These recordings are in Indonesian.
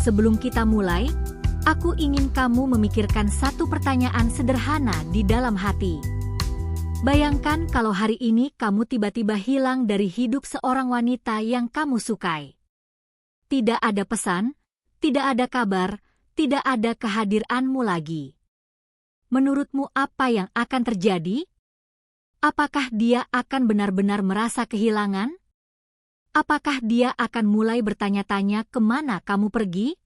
Sebelum kita mulai, aku ingin kamu memikirkan satu pertanyaan sederhana di dalam hati. Bayangkan kalau hari ini kamu tiba-tiba hilang dari hidup seorang wanita yang kamu sukai. Tidak ada pesan, tidak ada kabar, tidak ada kehadiranmu lagi. Menurutmu apa yang akan terjadi? Apakah dia akan benar-benar merasa kehilangan? Apakah dia akan mulai bertanya-tanya kemana kamu pergi?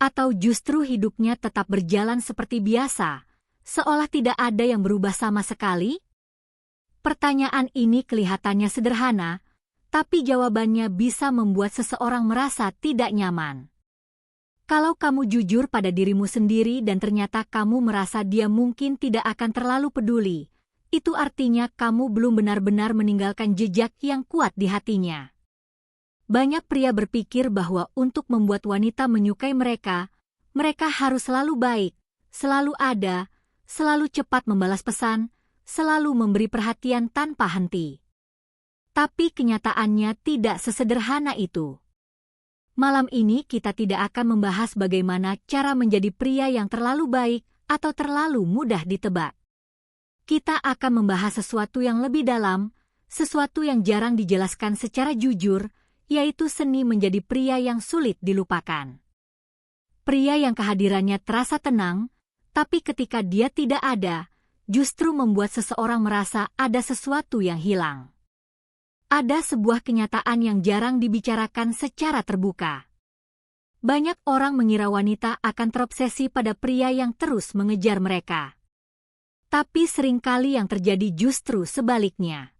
Atau justru hidupnya tetap berjalan seperti biasa, seolah tidak ada yang berubah sama sekali? Pertanyaan ini kelihatannya sederhana, tapi jawabannya bisa membuat seseorang merasa tidak nyaman. Kalau kamu jujur pada dirimu sendiri dan ternyata kamu merasa dia mungkin tidak akan terlalu peduli, itu artinya kamu belum benar-benar meninggalkan jejak yang kuat di hatinya. Banyak pria berpikir bahwa untuk membuat wanita menyukai mereka, mereka harus selalu baik, selalu ada, selalu cepat membalas pesan, selalu memberi perhatian tanpa henti. Tapi kenyataannya tidak sesederhana itu. Malam ini kita tidak akan membahas bagaimana cara menjadi pria yang terlalu baik atau terlalu mudah ditebak. Kita akan membahas sesuatu yang lebih dalam, sesuatu yang jarang dijelaskan secara jujur, yaitu seni menjadi pria yang sulit dilupakan. Pria yang kehadirannya terasa tenang, tapi ketika dia tidak ada, justru membuat seseorang merasa ada sesuatu yang hilang. Ada sebuah kenyataan yang jarang dibicarakan secara terbuka. Banyak orang mengira wanita akan terobsesi pada pria yang terus mengejar mereka. Tapi seringkali yang terjadi justru sebaliknya.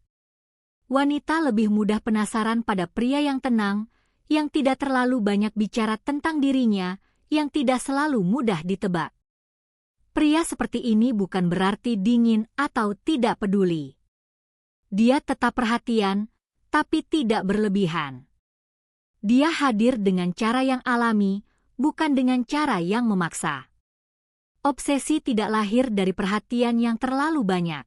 Wanita lebih mudah penasaran pada pria yang tenang, yang tidak terlalu banyak bicara tentang dirinya, yang tidak selalu mudah ditebak. Pria seperti ini bukan berarti dingin atau tidak peduli. Dia tetap perhatian, tapi tidak berlebihan. Dia hadir dengan cara yang alami, bukan dengan cara yang memaksa. Obsesi tidak lahir dari perhatian yang terlalu banyak.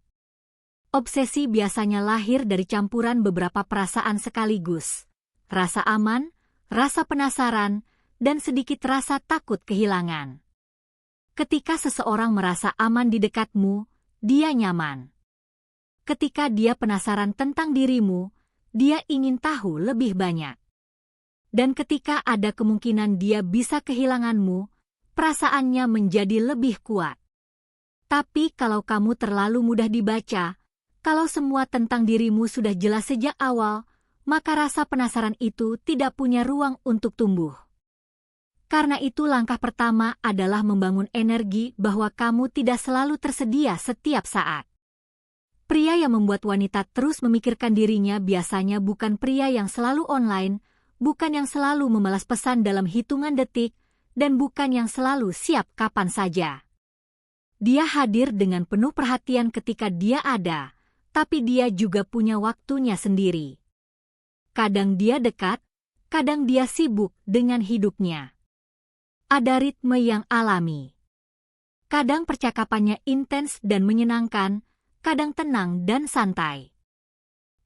Obsesi biasanya lahir dari campuran beberapa perasaan sekaligus. Rasa aman, rasa penasaran, dan sedikit rasa takut kehilangan. Ketika seseorang merasa aman di dekatmu, dia nyaman. Ketika dia penasaran tentang dirimu, dia ingin tahu lebih banyak. Dan ketika ada kemungkinan dia bisa kehilanganmu, perasaannya menjadi lebih kuat. Tapi kalau kamu terlalu mudah dibaca, kalau semua tentang dirimu sudah jelas sejak awal, maka rasa penasaran itu tidak punya ruang untuk tumbuh. Karena itu langkah pertama adalah membangun energi bahwa kamu tidak selalu tersedia setiap saat. Pria yang membuat wanita terus memikirkan dirinya biasanya bukan pria yang selalu online, bukan yang selalu membalas pesan dalam hitungan detik, dan bukan yang selalu siap kapan saja. Dia hadir dengan penuh perhatian ketika dia ada, tapi dia juga punya waktunya sendiri. Kadang dia dekat, kadang dia sibuk dengan hidupnya. Ada ritme yang alami. Kadang percakapannya intens dan menyenangkan, kadang tenang dan santai.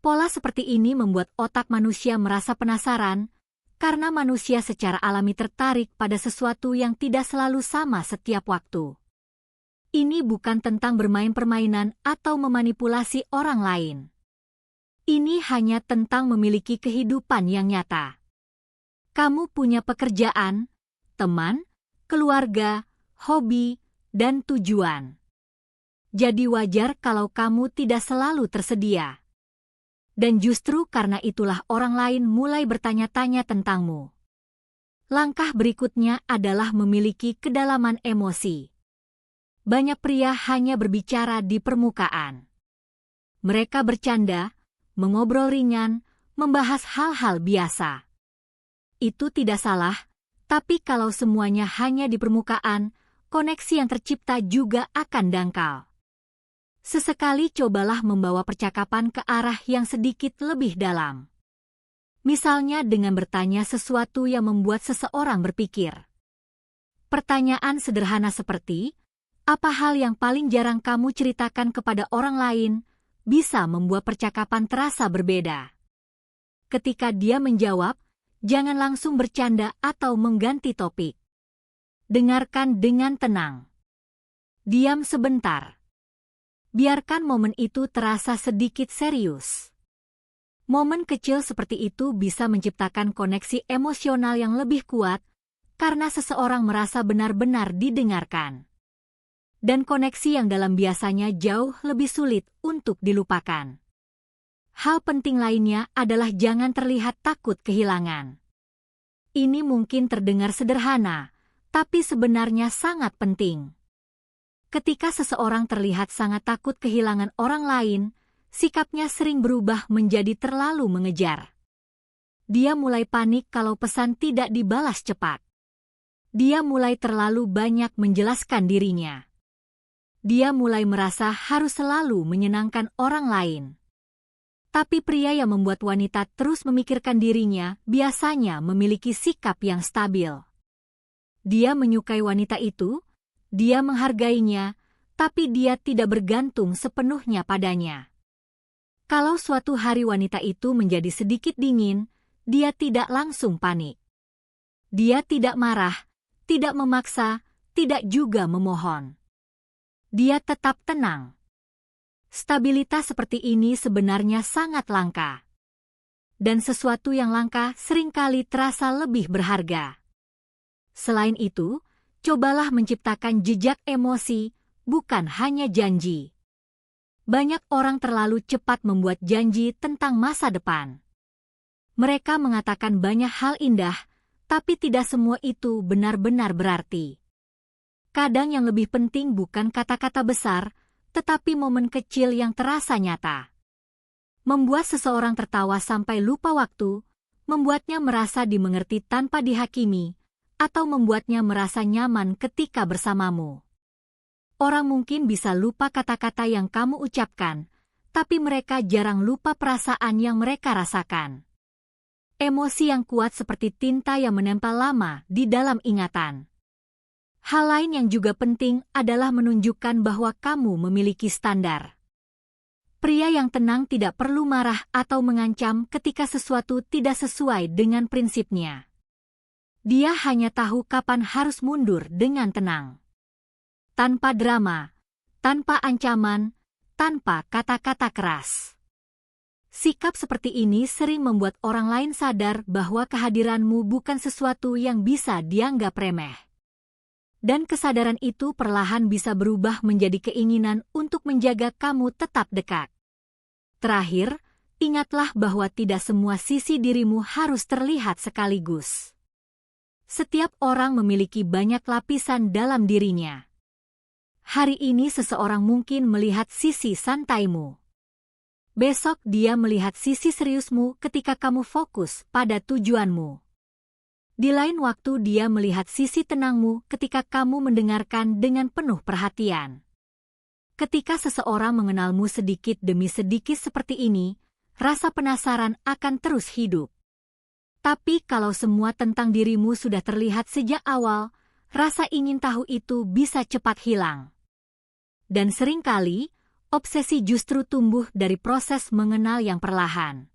Pola seperti ini membuat otak manusia merasa penasaran, karena manusia secara alami tertarik pada sesuatu yang tidak selalu sama setiap waktu. Ini bukan tentang bermain permainan atau memanipulasi orang lain. Ini hanya tentang memiliki kehidupan yang nyata. Kamu punya pekerjaan, teman, keluarga, hobi, dan tujuan. Jadi wajar kalau kamu tidak selalu tersedia. Dan justru karena itulah orang lain mulai bertanya-tanya tentangmu. Langkah berikutnya adalah memiliki kedalaman emosi. Banyak pria hanya berbicara di permukaan. Mereka bercanda, mengobrol ringan, membahas hal-hal biasa. Itu tidak salah, tapi kalau semuanya hanya di permukaan, koneksi yang tercipta juga akan dangkal. Sesekali cobalah membawa percakapan ke arah yang sedikit lebih dalam. Misalnya dengan bertanya sesuatu yang membuat seseorang berpikir. Pertanyaan sederhana seperti, apa hal yang paling jarang kamu ceritakan kepada orang lain, bisa membuat percakapan terasa berbeda. Ketika dia menjawab, Jangan langsung bercanda atau mengganti topik. Dengarkan dengan tenang. Diam sebentar. Biarkan momen itu terasa sedikit serius. Momen kecil seperti itu bisa menciptakan koneksi emosional yang lebih kuat karena seseorang merasa benar-benar didengarkan. Dan koneksi yang dalam biasanya jauh lebih sulit untuk dilupakan. Hal penting lainnya adalah jangan terlihat takut kehilangan. Ini mungkin terdengar sederhana, tapi sebenarnya sangat penting. Ketika seseorang terlihat sangat takut kehilangan orang lain, sikapnya sering berubah menjadi terlalu mengejar. Dia mulai panik kalau pesan tidak dibalas cepat. Dia mulai terlalu banyak menjelaskan dirinya. Dia mulai merasa harus selalu menyenangkan orang lain. Tapi pria yang membuat wanita terus memikirkan dirinya biasanya memiliki sikap yang stabil. Dia menyukai wanita itu, dia menghargainya, tapi dia tidak bergantung sepenuhnya padanya. Kalau suatu hari wanita itu menjadi sedikit dingin, dia tidak langsung panik. Dia tidak marah, tidak memaksa, tidak juga memohon. Dia tetap tenang. Stabilitas seperti ini sebenarnya sangat langka. Dan sesuatu yang langka seringkali terasa lebih berharga. Selain itu, cobalah menciptakan jejak emosi, bukan hanya janji. Banyak orang terlalu cepat membuat janji tentang masa depan. Mereka mengatakan banyak hal indah, tapi tidak semua itu benar-benar berarti. Kadang yang lebih penting bukan kata-kata besar, tetapi momen kecil yang terasa nyata. Membuat seseorang tertawa sampai lupa waktu, membuatnya merasa dimengerti tanpa dihakimi, atau membuatnya merasa nyaman ketika bersamamu. Orang mungkin bisa lupa kata-kata yang kamu ucapkan, tapi mereka jarang lupa perasaan yang mereka rasakan. Emosi yang kuat seperti tinta yang menempel lama di dalam ingatan. Hal lain yang juga penting adalah menunjukkan bahwa kamu memiliki standar. Pria yang tenang tidak perlu marah atau mengancam ketika sesuatu tidak sesuai dengan prinsipnya. Dia hanya tahu kapan harus mundur dengan tenang. Tanpa drama, tanpa ancaman, tanpa kata-kata keras. Sikap seperti ini sering membuat orang lain sadar bahwa kehadiranmu bukan sesuatu yang bisa dianggap remeh. Dan kesadaran itu perlahan bisa berubah menjadi keinginan untuk menjaga kamu tetap dekat. Terakhir, ingatlah bahwa tidak semua sisi dirimu harus terlihat sekaligus. Setiap orang memiliki banyak lapisan dalam dirinya. Hari ini seseorang mungkin melihat sisi santaimu. Besok dia melihat sisi seriusmu ketika kamu fokus pada tujuanmu. Di lain waktu dia melihat sisi tenangmu ketika kamu mendengarkan dengan penuh perhatian. Ketika seseorang mengenalmu sedikit demi sedikit seperti ini, rasa penasaran akan terus hidup. Tapi kalau semua tentang dirimu sudah terlihat sejak awal, rasa ingin tahu itu bisa cepat hilang. Dan seringkali, obsesi justru tumbuh dari proses mengenal yang perlahan.